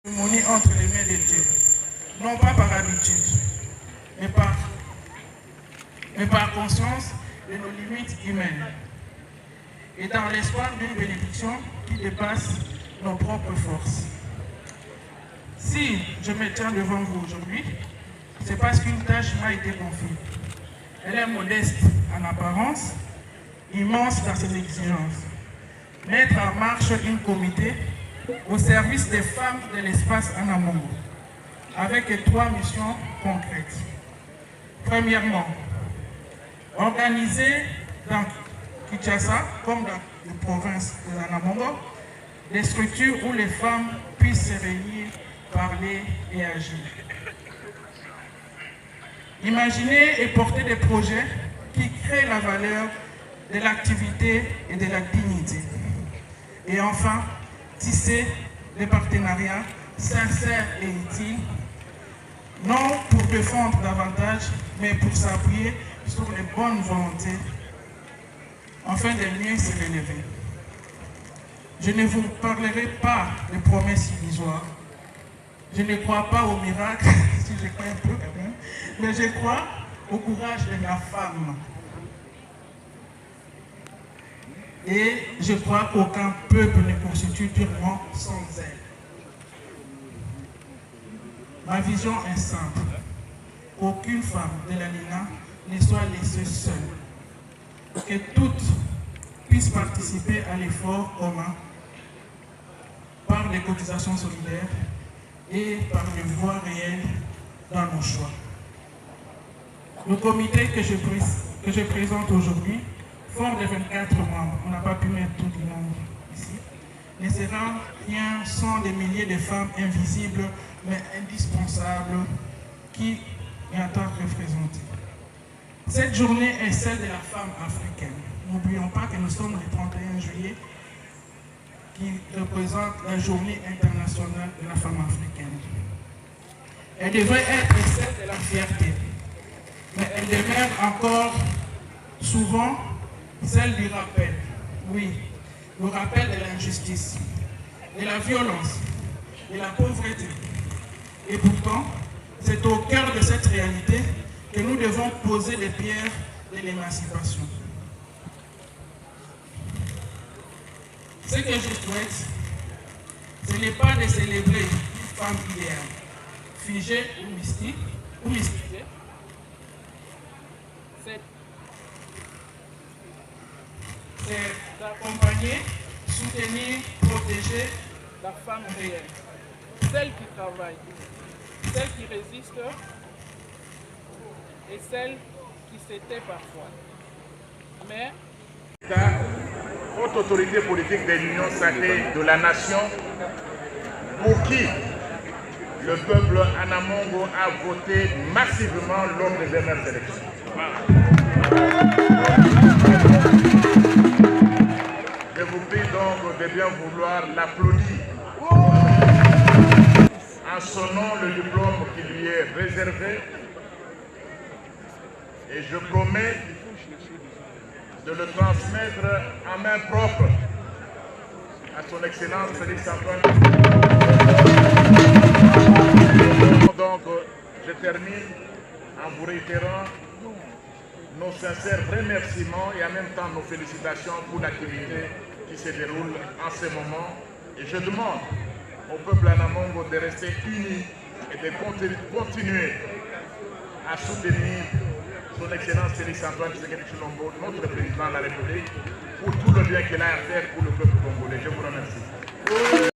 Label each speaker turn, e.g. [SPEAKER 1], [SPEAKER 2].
[SPEAKER 1] Harmonie entre les mains de Dieu, non pas par habitude, mais par conscience de nos limites humaines et dans l'espoir d'une bénédiction qui dépasse nos propres forces. Si je me tiens devant vous aujourd'hui, c'est parce qu'une tâche m'a été confiée. Elle est modeste en apparence, immense dans ses exigences. Mettre en marche une comité au service des femmes de l'espace en amont, avec 3 missions concrètes. Premièrement, organiser dans Kinshasa, comme dans les provinces de l'Anamongo, des structures où les femmes puissent se réunir, parler et agir. Imaginer et porter des projets qui créent la valeur de l'activité et de la dignité. Et enfin, tisser des partenariats sincères et utiles, non pour défendre davantage, mais pour s'appuyer sur les bonnes volontés, afin de mieux se relever. Je ne vous parlerai pas de promesses illusoires. Je ne crois pas au miracle, si je crois un peu quand même, mais je crois au courage de la femme. Et je crois qu'aucun peuple ne constitue durement sans elle. Ma vision est simple. Aucune femme de l'ANINA ne soit laissée seule. Que toutes puissent participer à l'effort commun par les cotisations solidaires et par les voies réelles dans nos choix. Le comité que je présente aujourd'hui forme de 24 membres. On n'a pas pu mettre tout le monde ici. Ne sera rien sans des milliers de femmes invisibles mais indispensables qui y entendent représenter. Cette journée est celle de la femme africaine. N'oublions pas que nous sommes le 31 juillet qui représente la journée internationale de la femme africaine. Elle devrait être celle de la fierté, mais elle demeure encore souvent celle du rappel. Oui, le rappel de l'injustice, de la violence, de la pauvreté. Et pourtant, c'est au cœur de cette réalité que nous devons poser les pierres de l'émancipation. Ce que je souhaite, ce n'est pas de célébrer une femme idéale, figée ou mystique, ou mystifiée. C'est d'accompagner, soutenir, protéger la femme réelle, celle qui travaille, celle qui résiste et celle qui s'était parfois. Mais
[SPEAKER 2] haute autorité politique de l'Union sacrée de la nation, pour qui le peuple Anamongo a voté massivement lors des dernières élections. Je vous prie donc de bien vouloir l'applaudir en sonnant le diplôme qui lui est réservé, et je promets de le transmettre en main propre à son Excellence Félix Antoine. Donc, je termine en vous réitérant nos sincères remerciements et en même temps nos félicitations pour l'activité qui se déroule en ce moment. Et je demande au peuple Anamongo de rester uni et de continuer à soutenir son Excellence Félix Antoine Tshisekedi Tshilombo, notre président de la République, pour tout le bien qu'il a à faire pour le peuple congolais. Je vous remercie.